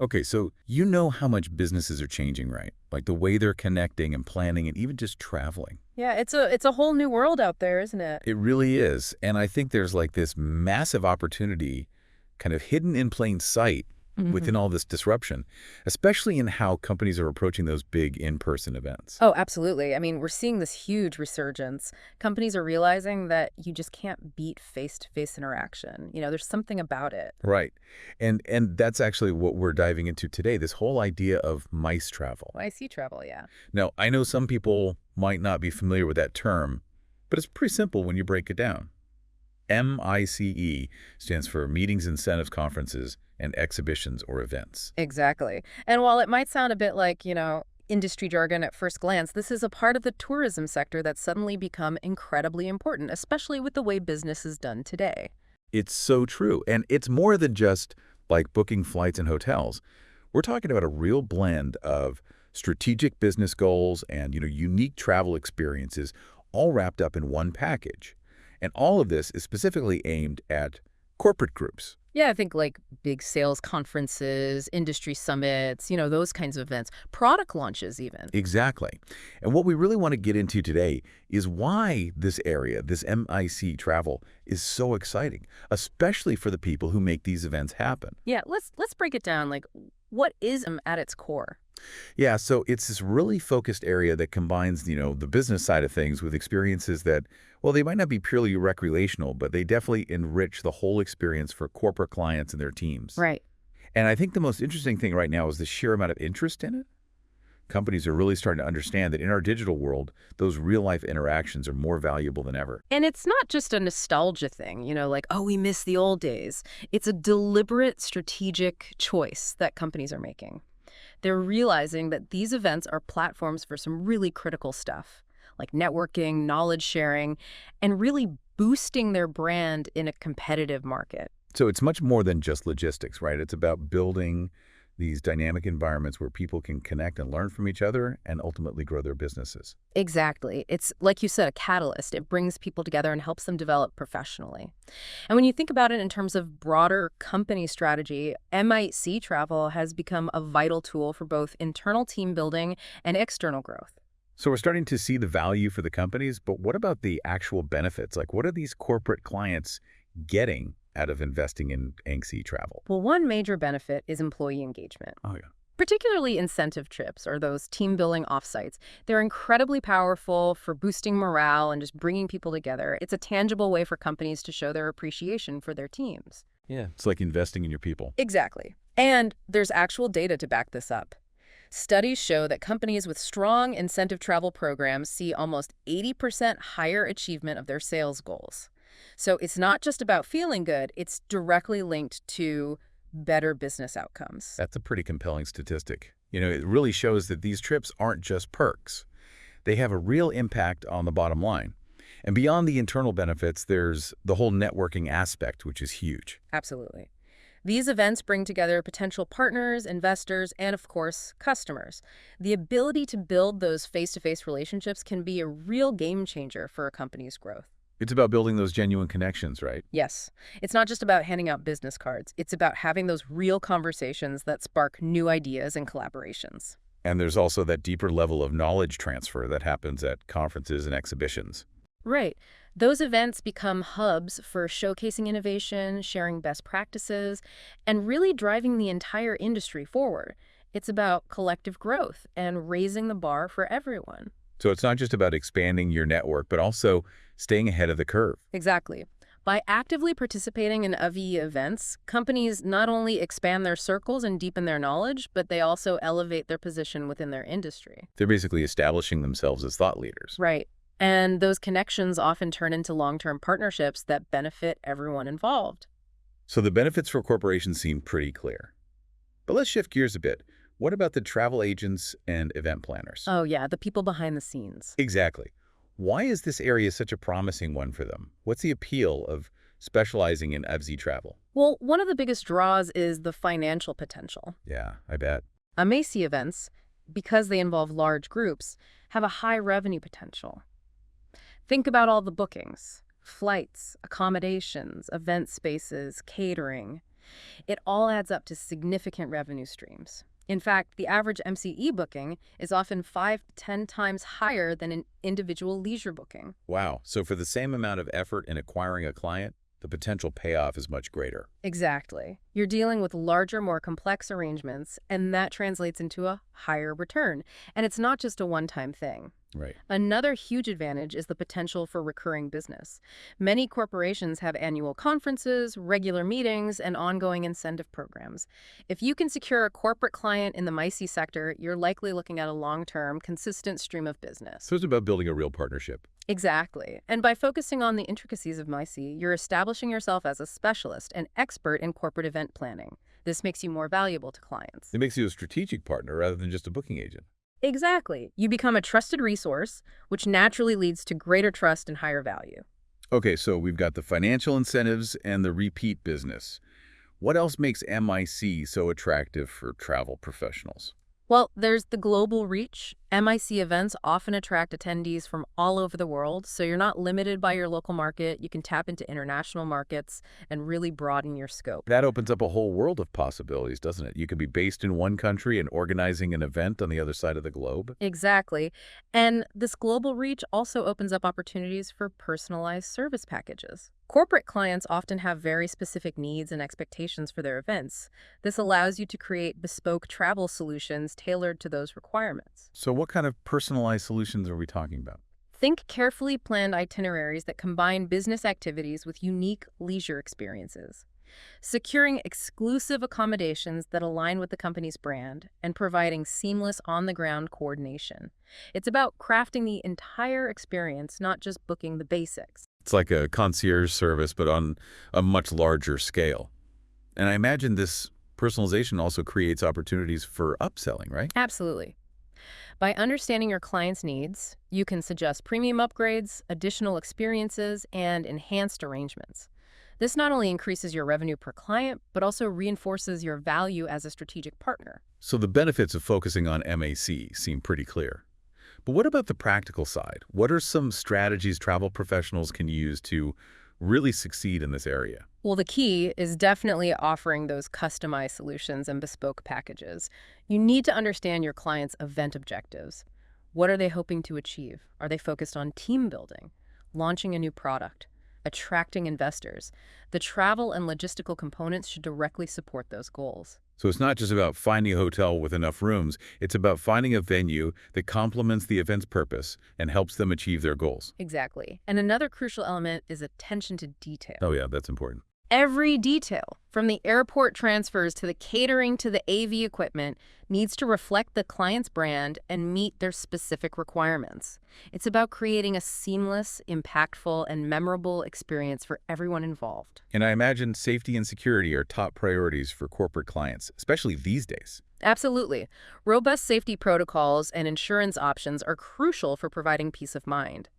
Okay, so you know how much businesses are changing, right? Like the way they're connecting and planning and even just traveling. Yeah, it's a whole new world out there, isn't it? It really is. And I think there's like this massive opportunity kind of hidden in plain sight within Hmm. all this disruption, especially in how companies are approaching those big in-person events. Oh, absolutely. I mean, we're seeing this huge resurgence. Companies are realizing that you just can't beat face-to-face interaction. There's something about it. Right. And that's actually what we're diving into today, this whole idea of mice travel. Well, I see travel, yeah. Now, I know some people might not be familiar with that term, but it's pretty simple when you break it down. MICE stands for Meetings, Incentives, Conferences, and Exhibitions or Events. Exactly. And while it might sound a bit like, industry jargon at first glance, this is a part of the tourism sector that's suddenly become incredibly important, especially with the way business is done today. It's so true. And it's more than just like booking flights and hotels. We're talking about a real blend of strategic business goals and, unique travel experiences all wrapped up in one package. And all of this is specifically aimed at corporate groups. Yeah, I think like big sales conferences, industry summits, those kinds of events, product launches even. Exactly. And what we really want to get into today is why this area, this MIC travel, is so exciting, especially for the people who make these events happen. Yeah, let's break it down. Like, what is at its core? Yeah, so it's this really focused area that combines, the business side of things with experiences that, well, they might not be purely recreational, but they definitely enrich the whole experience for corporate clients and their teams. Right. And I think the most interesting thing right now is the sheer amount of interest in it. Companies are really starting to understand that in our digital world, those real-life interactions are more valuable than ever. And it's not just a nostalgia thing, like, oh, we miss the old days. It's a deliberate strategic choice that companies are making. They're realizing that these events are platforms for some really critical stuff, like networking, knowledge sharing, and really boosting their brand in a competitive market. So it's much more than just logistics, right? It's about building these dynamic environments where people can connect and learn from each other and ultimately grow their businesses. Exactly. It's, like you said, a catalyst. It brings people together and helps them develop professionally. And when you think about it in terms of broader company strategy, MIC travel has become a vital tool for both internal team building and external growth. So we're starting to see the value for the companies, but what about the actual benefits? Like, what are these corporate clients getting out of investing in ANXI travel? Well, one major benefit is employee engagement. Oh, yeah. Particularly incentive trips or those team building offsites. They're incredibly powerful for boosting morale and just bringing people together. It's a tangible way for companies to show their appreciation for their teams. Yeah. It's like investing in your people. Exactly. And there's actual data to back this up. Studies show that companies with strong incentive travel programs see almost 80% higher achievement of their sales goals. So it's not just about feeling good, it's directly linked to better business outcomes. That's a pretty compelling statistic. It really shows that these trips aren't just perks. They have a real impact on the bottom line. And beyond the internal benefits, there's the whole networking aspect, which is huge. Absolutely. These events bring together potential partners, investors, and of course, customers. The ability to build those face-to-face relationships can be a real game changer for a company's growth. It's about building those genuine connections, right? Yes, it's not just about handing out business cards. It's about having those real conversations that spark new ideas and collaborations. And there's also that deeper level of knowledge transfer that happens at conferences and exhibitions. Right. Those events become hubs for showcasing innovation, sharing best practices, and really driving the entire industry forward. It's about collective growth and raising the bar for everyone. So it's not just about expanding your network, but also staying ahead of the curve. Exactly. By actively participating in AVI events, companies not only expand their circles and deepen their knowledge, but they also elevate their position within their industry. They're basically establishing themselves as thought leaders. Right. And those connections often turn into long-term partnerships that benefit everyone involved. So the benefits for corporations seem pretty clear. But let's shift gears a bit. What about the travel agents and event planners? Oh, yeah, the people behind the scenes. Exactly. Why is this area such a promising one for them? What's the appeal of specializing in FZ travel? Well, one of the biggest draws is the financial potential. Yeah, I bet. Amacy events, because they involve large groups, have a high revenue potential. Think about all the bookings, flights, accommodations, event spaces, catering. It all adds up to significant revenue streams. In fact, the average MCE booking is often 5 to 10 times higher than an individual leisure booking. Wow. So for the same amount of effort in acquiring a client, the potential payoff is much greater. Exactly. You're dealing with larger, more complex arrangements, and that translates into a higher return. And it's not just a one-time thing. Right. Another huge advantage is the potential for recurring business. Many corporations have annual conferences, regular meetings, and ongoing incentive programs. If you can secure a corporate client in the MICE sector, you're likely looking at a long-term, consistent stream of business. So it's about building a real partnership. Exactly. And by focusing on the intricacies of MICE, you're establishing yourself as a specialist and expert in corporate event planning. This makes you more valuable to clients. It makes you a strategic partner rather than just a booking agent. Exactly. You become a trusted resource, which naturally leads to greater trust and higher value. Okay, so we've got the financial incentives and the repeat business. What else makes MIC so attractive for travel professionals? Well, there's the global reach. MIC events often attract attendees from all over the world, so you're not limited by your local market. You can tap into international markets and really broaden your scope. That opens up a whole world of possibilities, doesn't it? You could be based in one country and organizing an event on the other side of the globe. Exactly. And this global reach also opens up opportunities for personalized service packages. Corporate clients often have very specific needs and expectations for their events. This allows you to create bespoke travel solutions tailored to those requirements. So what kind of personalized solutions are we talking about? Think carefully planned itineraries that combine business activities with unique leisure experiences. Securing exclusive accommodations that align with the company's brand and providing seamless on-the-ground coordination. It's about crafting the entire experience, not just booking the basics. It's like a concierge service, but on a much larger scale. And I imagine this personalization also creates opportunities for upselling, right? Absolutely. By understanding your client's needs, you can suggest premium upgrades, additional experiences, and enhanced arrangements. This not only increases your revenue per client, but also reinforces your value as a strategic partner. So the benefits of focusing on MAC seem pretty clear. But what about the practical side? What are some strategies travel professionals can use to really succeed in this area? Well, the key is definitely offering those customized solutions and bespoke packages. You need to understand your client's event objectives. What are they hoping to achieve? Are they focused on team building, launching a new product, attracting investors? The travel and logistical components should directly support those goals. So it's not just about finding a hotel with enough rooms, it's about finding a venue that complements the event's purpose and helps them achieve their goals. Exactly. And another crucial element is attention to detail. Oh yeah, that's important. Every detail, from the airport transfers to the catering to the AV equipment, needs to reflect the client's brand and meet their specific requirements. It's about creating a seamless, impactful, and memorable experience for everyone involved. And I imagine safety and security are top priorities for corporate clients, especially these days. Absolutely. Robust safety protocols and insurance options are crucial for providing peace of mind.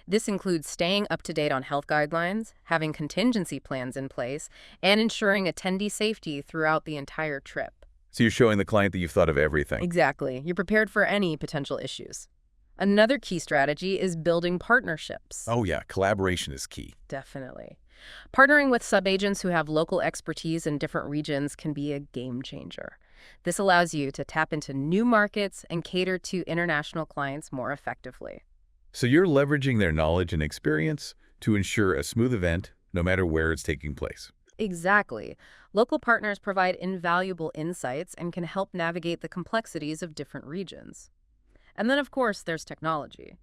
This includes staying up to date on health guidelines, having contingency plans in place, and ensuring attendee safety throughout the entire trip. So you're showing the client that you've thought of everything. Exactly. You're prepared for any potential issues. Another key strategy is building partnerships. Oh yeah, collaboration is key. Definitely. Partnering with subagents who have local expertise in different regions can be a game changer. This allows you to tap into new markets and cater to international clients more effectively. So you're leveraging their knowledge and experience to ensure a smooth event, no matter where it's taking place. Exactly. Local partners provide invaluable insights and can help navigate the complexities of different regions. And then, of course, there's technology.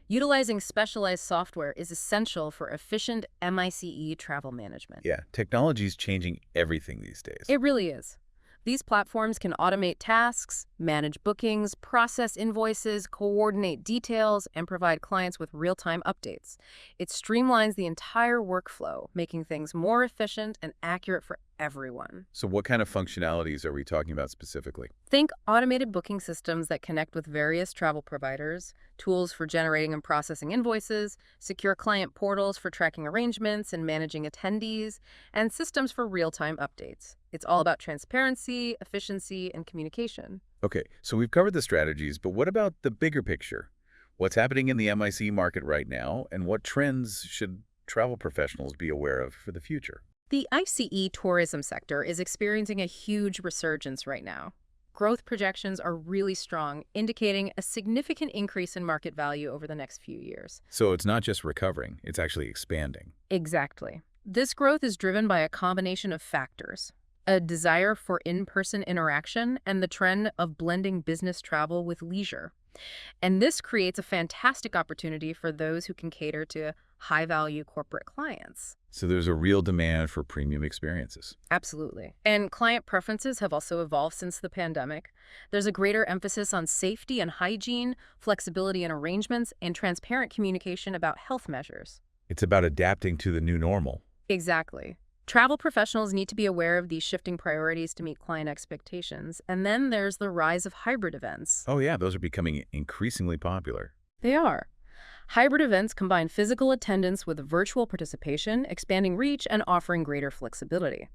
Utilizing specialized software is essential for efficient MICE travel management. Yeah, technology is changing everything these days. It really is. These platforms can automate tasks, manage bookings, process invoices, coordinate details, and provide clients with real-time updates. It streamlines the entire workflow, making things more efficient and accurate for everyone. So what kind of functionalities are we talking about specifically? Think automated booking systems that connect with various travel providers, tools for generating and processing invoices, secure client portals for tracking arrangements and managing attendees, and systems for real-time updates. It's all about transparency, efficiency, and communication. Okay, so we've covered the strategies, but what about the bigger picture? What's happening in the MIC market right now, and what trends should travel professionals be aware of for the future? The ICE tourism sector is experiencing a huge resurgence right now. Growth projections are really strong, indicating a significant increase in market value over the next few years. So it's not just recovering, it's actually expanding. Exactly. This growth is driven by a combination of factors: a desire for in-person interaction and the trend of blending business travel with leisure. And this creates a fantastic opportunity for those who can cater to high-value corporate clients. So there's a real demand for premium experiences. Absolutely. And client preferences have also evolved since the pandemic. There's a greater emphasis on safety and hygiene, flexibility in arrangements, and transparent communication about health measures. It's about adapting to the new normal. Exactly. Travel professionals need to be aware of these shifting priorities to meet client expectations. And then there's the rise of hybrid events. Oh yeah, those are becoming increasingly popular. They are. Hybrid events combine physical attendance with virtual participation, expanding reach and offering greater flexibility.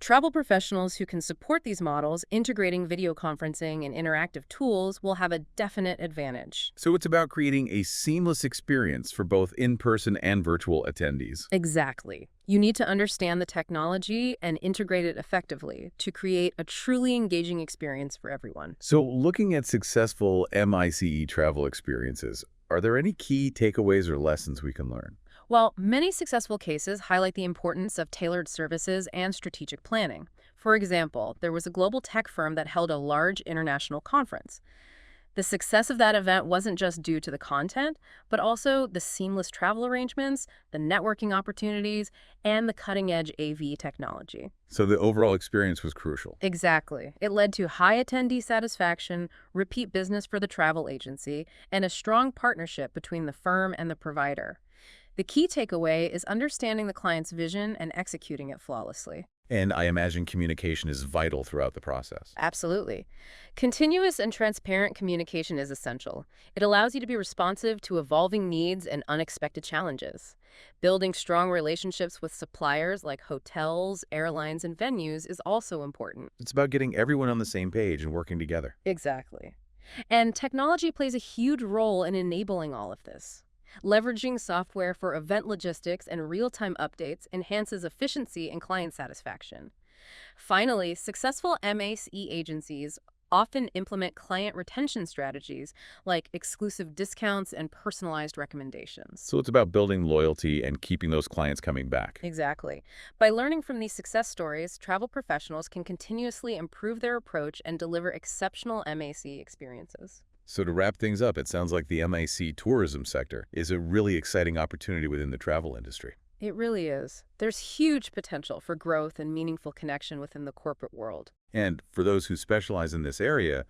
Travel professionals who can support these models, integrating video conferencing and interactive tools, will have a definite advantage. So it's about creating a seamless experience for both in-person and virtual attendees. Exactly. You need to understand the technology and integrate it effectively to create a truly engaging experience for everyone. So looking at successful MICE travel experiences, are there any key takeaways or lessons we can learn? While many successful cases highlight the importance of tailored services and strategic planning. For example, there was a global tech firm that held a large international conference. The success of that event wasn't just due to the content, but also the seamless travel arrangements, the networking opportunities, and the cutting-edge AV technology. So the overall experience was crucial. Exactly. It led to high attendee satisfaction, repeat business for the travel agency, and a strong partnership between the firm and the provider. The key takeaway is understanding the client's vision and executing it flawlessly. And I imagine communication is vital throughout the process. Absolutely. Continuous and transparent communication is essential. It allows you to be responsive to evolving needs and unexpected challenges. Building strong relationships with suppliers like hotels, airlines, and venues is also important. It's about getting everyone on the same page and working together. Exactly. And technology plays a huge role in enabling all of this. Leveraging software for event logistics and real-time updates enhances efficiency and client satisfaction. Finally, successful MACE agencies often implement client retention strategies like exclusive discounts and personalized recommendations. So it's about building loyalty and keeping those clients coming back. Exactly. By learning from these success stories, travel professionals can continuously improve their approach and deliver exceptional MACE experiences. So to wrap things up, it sounds like the MIC tourism sector is a really exciting opportunity within the travel industry. It really is. There's huge potential for growth and meaningful connection within the corporate world. And for those who specialize in this area,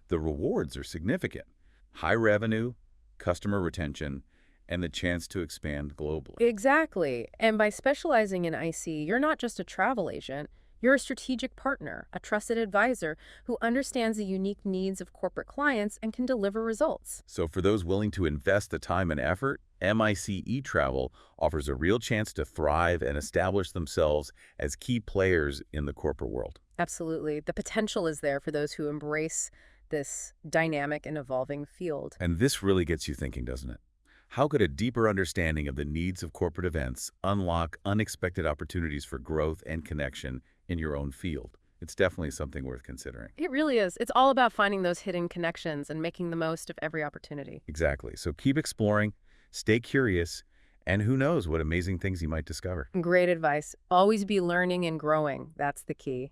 the rewards are significant. High revenue, customer retention, and the chance to expand globally. Exactly. And by specializing in IC, you're not just a travel agent. You're a strategic partner, a trusted advisor who understands the unique needs of corporate clients and can deliver results. So for those willing to invest the time and effort, MICE Travel offers a real chance to thrive and establish themselves as key players in the corporate world. Absolutely. The potential is there for those who embrace this dynamic and evolving field. And this really gets you thinking, doesn't it? How could a deeper understanding of the needs of corporate events unlock unexpected opportunities for growth and connection in your own field? It's definitely something worth considering. It really is. It's all about finding those hidden connections and making the most of every opportunity. Exactly. So keep exploring, stay curious, and who knows what amazing things you might discover. Great advice. Always be learning and growing. That's the key.